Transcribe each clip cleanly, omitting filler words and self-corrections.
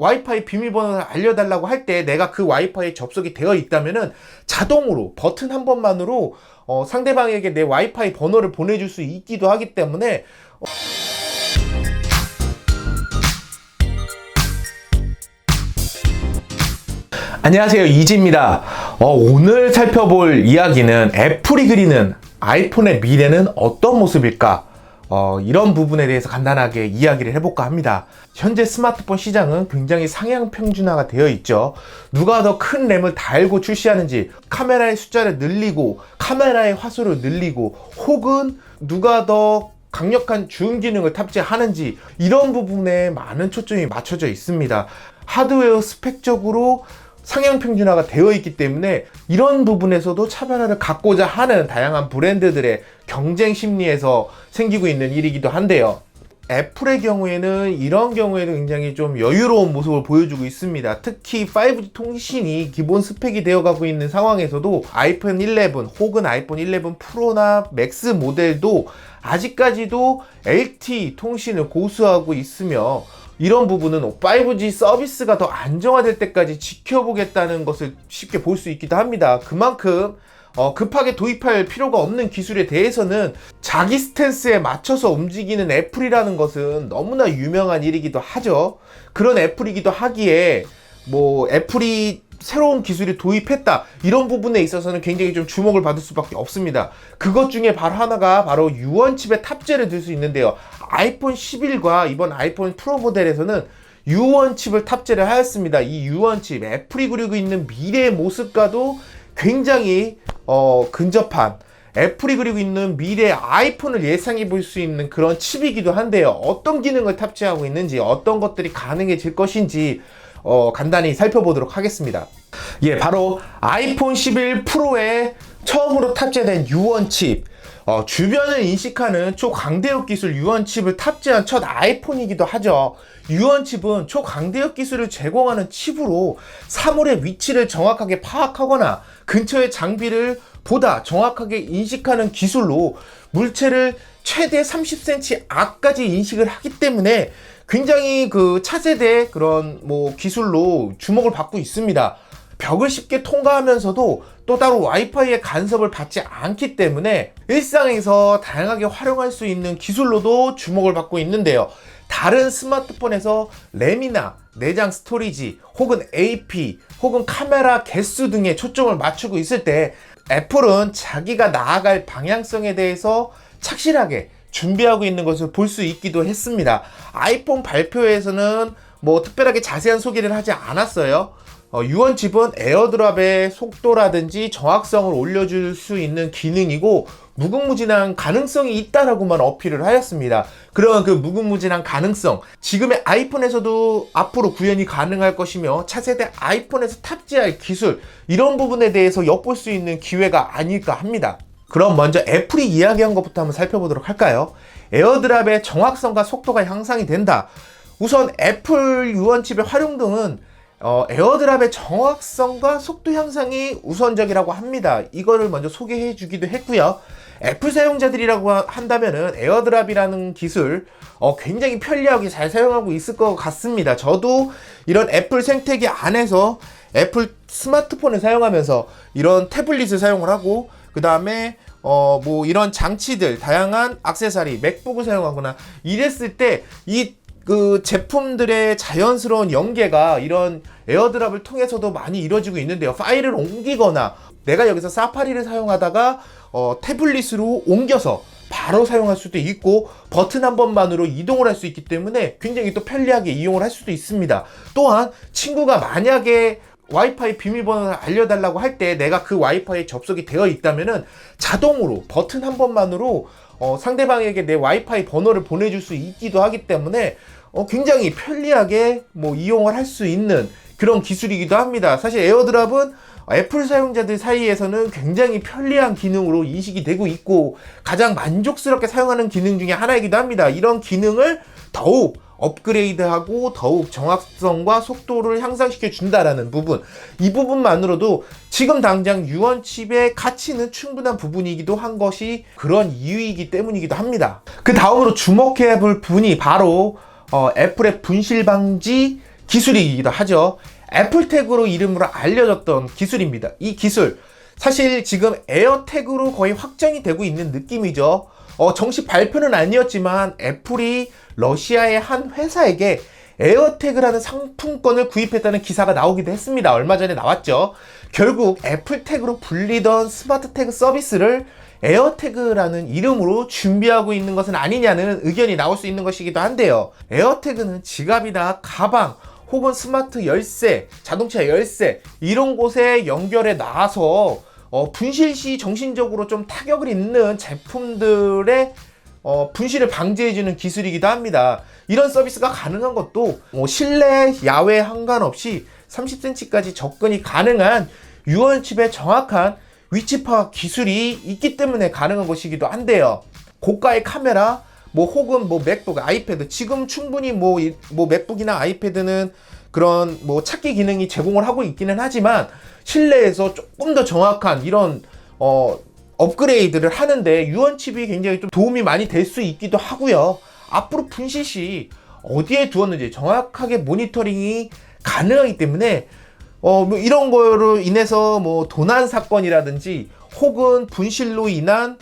와이파이 비밀번호를 알려달라고 할 때 내가 그 와이파이에 접속이 되어 있다면은 자동으로 버튼 한 번만으로 상대방에게 내 와이파이 번호를 보내줄 수 있기도 하기 때문에 안녕하세요, 이지입니다. 오늘 살펴볼 이야기는 애플이 그리는 아이폰의 미래는 어떤 모습일까? 이런 부분에 대해서 간단하게 이야기를 해볼까 합니다. 현재 스마트폰 시장은 굉장히 상향 평준화가 되어 있죠. 누가 더 큰 램을 달고 출시하는지, 카메라의 숫자를 늘리고 카메라의 화소를 늘리고, 혹은 누가 더 강력한 줌 기능을 탑재하는지, 이런 부분에 많은 초점이 맞춰져 있습니다. 하드웨어 스펙적으로 상향 평준화가 되어 있기 때문에 이런 부분에서도 차별화를 갖고자 하는 다양한 브랜드들의 경쟁 심리에서 생기고 있는 일이기도 한데요. 애플의 경우에는 이런 경우에는 굉장히 좀 여유로운 모습을 보여주고 있습니다. 특히 5G 통신이 기본 스펙이 되어가고 있는 상황에서도 아이폰 11 혹은 아이폰 11 프로나 맥스 모델도 아직까지도 LTE 통신을 고수하고 있으며, 이런 부분은 5G 서비스가 더 안정화될 때까지 지켜보겠다는 것을 쉽게 볼 수 있기도 합니다. 그만큼 급하게 도입할 필요가 없는 기술에 대해서는 자기 스탠스에 맞춰서 움직이는 애플이라는 것은 너무나 유명한 일이기도 하죠. 그런 애플이기도 하기에 애플이 새로운 기술이 도입했다, 이런 부분에 있어서는 굉장히 좀 주목을 받을 수밖에 없습니다. 그것 중에 바로 하나가 바로 U1칩의 탑재를 들 수 있는데요. 아이폰 11과 이번 아이폰 프로 모델에서는 U1칩을 탑재를 하였습니다. 이 U1칩, 애플이 그리고 있는 미래의 모습과도 굉장히 근접한, 애플이 그리고 있는 미래의 아이폰을 예상해 볼 수 있는 그런 칩이기도 한데요. 어떤 기능을 탑재하고 있는지, 어떤 것들이 가능해질 것인지 간단히 살펴보도록 하겠습니다. 바로 아이폰 11 프로에 처음으로 탑재된 U1칩, 주변을 인식하는 초강대역 기술 U1칩을 탑재한 첫 아이폰이기도 하죠. U1칩은 초강대역 기술을 제공하는 칩으로 사물의 위치를 정확하게 파악하거나 근처의 장비를 보다 정확하게 인식하는 기술로 물체를 최대 30cm 앞까지 인식을 하기 때문에 굉장히 차세대 그런 기술로 주목을 받고 있습니다. 벽을 쉽게 통과하면서도 또 따로 와이파이의 간섭을 받지 않기 때문에 일상에서 다양하게 활용할 수 있는 기술로도 주목을 받고 있는데요. 다른 스마트폰에서 램이나 내장 스토리지 혹은 AP 혹은 카메라 개수 등에 초점을 맞추고 있을 때 애플은 자기가 나아갈 방향성에 대해서 착실하게 준비하고 있는 것을 볼 수 있기도 했습니다. 아이폰 발표에서는 특별하게 자세한 소개를 하지 않았어요. U1칩은 에어드랍의 속도라든지 정확성을 올려줄 수 있는 기능이고 무궁무진한 가능성이 있다라고만 어필을 하였습니다. 그런 그 무궁무진한 가능성, 지금의 아이폰에서도 앞으로 구현이 가능할 것이며 차세대 아이폰에서 탑재할 기술, 이런 부분에 대해서 엿볼 수 있는 기회가 아닐까 합니다. 그럼 먼저 애플이 이야기한 것부터 한번 살펴보도록 할까요? 에어드랍의 정확성과 속도가 향상이 된다. 우선 애플 U1칩의 활용도는 에어드랍의 정확성과 속도 향상이 우선적이라고 합니다. 이거를 먼저 소개해 주기도 했고요. 애플 사용자들이라고 한다면은 에어드랍이라는 기술 굉장히 편리하게 잘 사용하고 있을 것 같습니다. 저도 이런 애플 생태계 안에서 애플 스마트폰을 사용하면서 이런 태블릿을 사용을 하고, 그 다음에 이런 장치들, 다양한 액세서리, 맥북을 사용하거나 이랬을 때 그 제품들의 자연스러운 연계가 이런 에어드랍을 통해서도 많이 이루어지고 있는데요. 파일을 옮기거나 내가 여기서 사파리를 사용하다가 태블릿으로 옮겨서 바로 사용할 수도 있고, 버튼 한 번만으로 이동을 할 수 있기 때문에 굉장히 또 편리하게 이용을 할 수도 있습니다. 또한 친구가 만약에 와이파이 비밀번호를 알려달라고 할 때 내가 그 와이파이에 접속이 되어 있다면은 자동으로 버튼 한 번만으로 상대방에게 내 와이파이 번호를 보내줄 수 있기도 하기 때문에 굉장히 편리하게 이용을 할 수 있는 그런 기술이기도 합니다. 사실 에어드랍은 애플 사용자들 사이에서는 굉장히 편리한 기능으로 인식이 되고 있고 가장 만족스럽게 사용하는 기능 중에 하나이기도 합니다. 이런 기능을 더욱 업그레이드하고 더욱 정확성과 속도를 향상시켜 준다라는 부분, 이 부분만으로도 지금 당장 U1칩의 가치는 충분한 부분이기도 한 것이 그런 이유이기 때문이기도 합니다. 그 다음으로 주목해 볼 부분이 바로 애플의 분실 방지 기술이기도 하죠. 애플택으로 이름으로 알려졌던 기술입니다. 이 기술 사실 지금 에어택으로 거의 확정이 되고 있는 느낌이죠. 정식 발표는 아니었지만 애플이 러시아의 한 회사에게 에어태그라는 상품권을 구입했다는 기사가 나오기도 했습니다. 얼마 전에 나왔죠. 결국 애플택으로 불리던 스마트태그 서비스를 에어태그라는 이름으로 준비하고 있는 것은 아니냐는 의견이 나올 수 있는 것이기도 한데요. 에어태그는 지갑이나 가방 혹은 스마트 열쇠, 자동차 열쇠 이런 곳에 연결해 놔서 분실 시 정신적으로 좀 타격을 입는 제품들의 분실을 방지해주는 기술이기도 합니다. 이런 서비스가 가능한 것도 실내, 야외 상관없이 30cm까지 접근이 가능한 유언칩의 정확한 위치 파악 기술이 있기 때문에 가능한 것이기도 한데요. 고가의 카메라, 혹은 맥북, 아이패드, 지금 충분히 맥북이나 아이패드는 그런 찾기 기능이 제공을 하고 있기는 하지만 실내에서 조금 더 정확한 이런 업그레이드를 하는데 유언칩이 굉장히 좀 도움이 많이 될 수 있기도 하고요. 앞으로 분실 시 어디에 두었는지 정확하게 모니터링이 가능하기 때문에 이런 거로 인해서 도난 사건이라든지 혹은 분실로 인한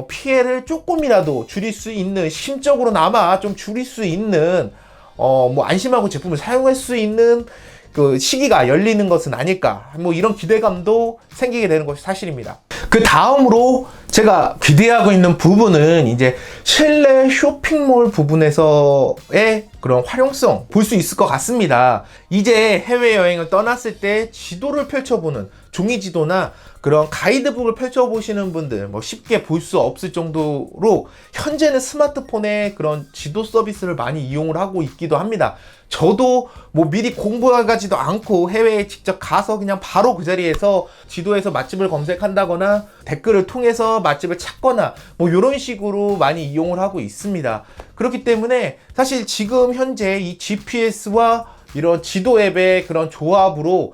피해를 조금이라도 줄일 수 있는, 심적으로나마 좀 줄일 수 있는 안심하고 제품을 사용할 수 있는 그 시기가 열리는 것은 아닐까, 이런 기대감도 생기게 되는 것이 사실입니다. 그 다음으로 제가 기대하고 있는 부분은 이제 실내 쇼핑몰 부분에서의 그런 활용성 볼 수 있을 것 같습니다. 이제 해외여행을 떠났을 때 지도를 펼쳐보는 종이 지도나 그런 가이드북을 펼쳐보시는 분들 쉽게 볼 수 없을 정도로 현재는 스마트폰에 그런 지도 서비스를 많이 이용을 하고 있기도 합니다. 저도 미리 공부하지도 않고 해외에 직접 가서 그냥 바로 그 자리에서 지도에서 맛집을 검색한다거나 댓글을 통해서 맛집을 찾거나 이런 식으로 많이 이용을 하고 있습니다. 그렇기 때문에 사실 지금 현재 이 GPS와 이런 지도 앱의 그런 조합으로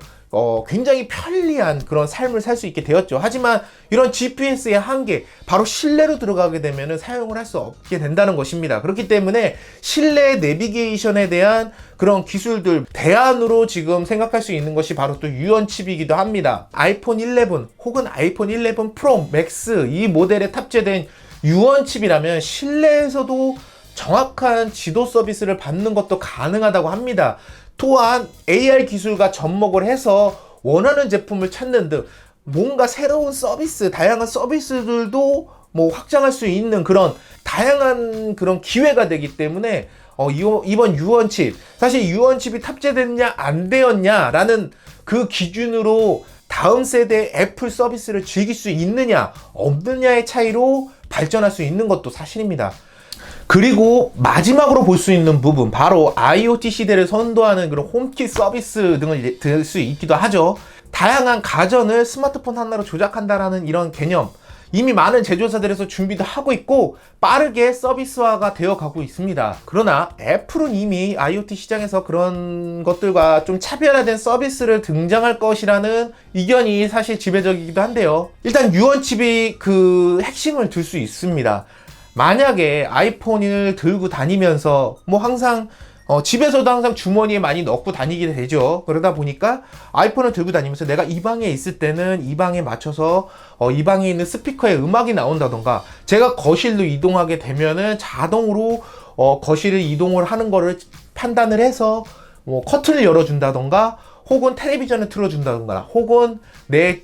굉장히 편리한 그런 삶을 살 수 있게 되었죠. 하지만 이런 GPS의 한계, 바로 실내로 들어가게 되면 사용을 할 수 없게 된다는 것입니다. 그렇기 때문에 실내 내비게이션에 대한 그런 기술들 대안으로 지금 생각할 수 있는 것이 바로 또 유언칩이기도 합니다. 아이폰 11 혹은 아이폰 11 프로 맥스 이 모델에 탑재된 유언칩이라면 실내에서도 정확한 지도 서비스를 받는 것도 가능하다고 합니다. 또한 AR 기술과 접목을 해서 원하는 제품을 찾는 등 뭔가 새로운 서비스, 다양한 서비스들도 확장할 수 있는 그런 다양한 그런 기회가 되기 때문에 이번 유언칩, 사실 유언칩이 탑재됐냐 안 되었냐라는 그 기준으로 다음 세대 애플 서비스를 즐길 수 있느냐 없느냐의 차이로 발전할 수 있는 것도 사실입니다. 그리고 마지막으로 볼 수 있는 부분, 바로 IoT 시대를 선도하는 그런 홈킷 서비스 등을 들 수 있기도 하죠. 다양한 가전을 스마트폰 하나로 조작한다라는 이런 개념, 이미 많은 제조사들에서 준비도 하고 있고 빠르게 서비스화가 되어 가고 있습니다. 그러나 애플은 이미 IoT 시장에서 그런 것들과 좀 차별화된 서비스를 등장할 것이라는 의견이 사실 지배적이기도 한데요. 일단 유언칩이 그 핵심을 들 수 있습니다. 만약에 아이폰을 들고 다니면서 항상 집에서도 항상 주머니에 많이 넣고 다니게 되죠. 그러다 보니까 아이폰을 들고 다니면서 내가 이 방에 있을 때는 이 방에 맞춰서 이 방에 있는 스피커에 음악이 나온다던가, 제가 거실로 이동하게 되면은 자동으로 거실을 이동을 하는 거를 판단을 해서 커튼을 열어준다던가, 혹은 텔레비전을 틀어준다던가, 혹은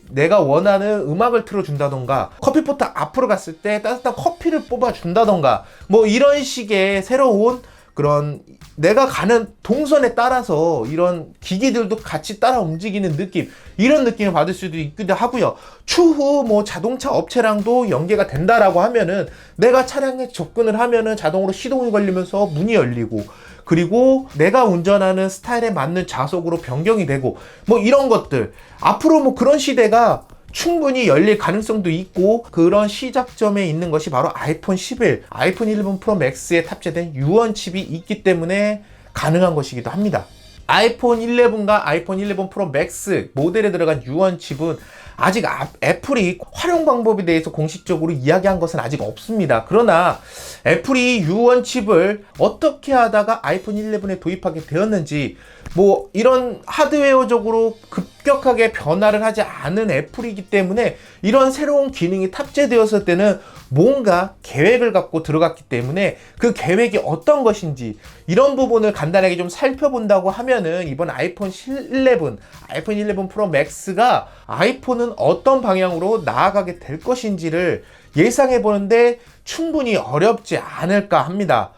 내가 원하는 음악을 틀어준다던가, 커피포트 앞으로 갔을 때 따뜻한 커피를 뽑아준다던가, 이런 식의 새로운 그런 내가 가는 동선에 따라서 이런 기기들도 같이 따라 움직이는 느낌, 이런 느낌을 받을 수도 있기도 하고요. 추후 자동차 업체랑도 연계가 된다라고 하면은 내가 차량에 접근을 하면은 자동으로 시동이 걸리면서 문이 열리고, 그리고 내가 운전하는 스타일에 맞는 좌석으로 변경이 되고, 이런 것들 앞으로 그런 시대가 충분히 열릴 가능성도 있고, 그런 시작점에 있는 것이 바로 아이폰 11, 아이폰 11 프로 맥스에 탑재된 유언칩이 있기 때문에 가능한 것이기도 합니다. 아이폰 11과 아이폰 11 프로 맥스 모델에 들어간 유언 칩은 아직 애플이 활용 방법에 대해서 공식적으로 이야기한 것은 아직 없습니다. 그러나 애플이 유언 칩을 어떻게 하다가 아이폰 11에 도입하게 되었는지, 뭐 이런 하드웨어적으로 급격하게 변화를 하지 않은 애플이기 때문에 이런 새로운 기능이 탑재되었을 때는 뭔가 계획을 갖고 들어갔기 때문에 그 계획이 어떤 것인지 이런 부분을 간단하게 좀 살펴본다고 하면은, 이번 아이폰 11, 아이폰 11 프로 맥스가 아이폰은 어떤 방향으로 나아가게 될 것인지를 예상해 보는데 충분히 어렵지 않을까 합니다.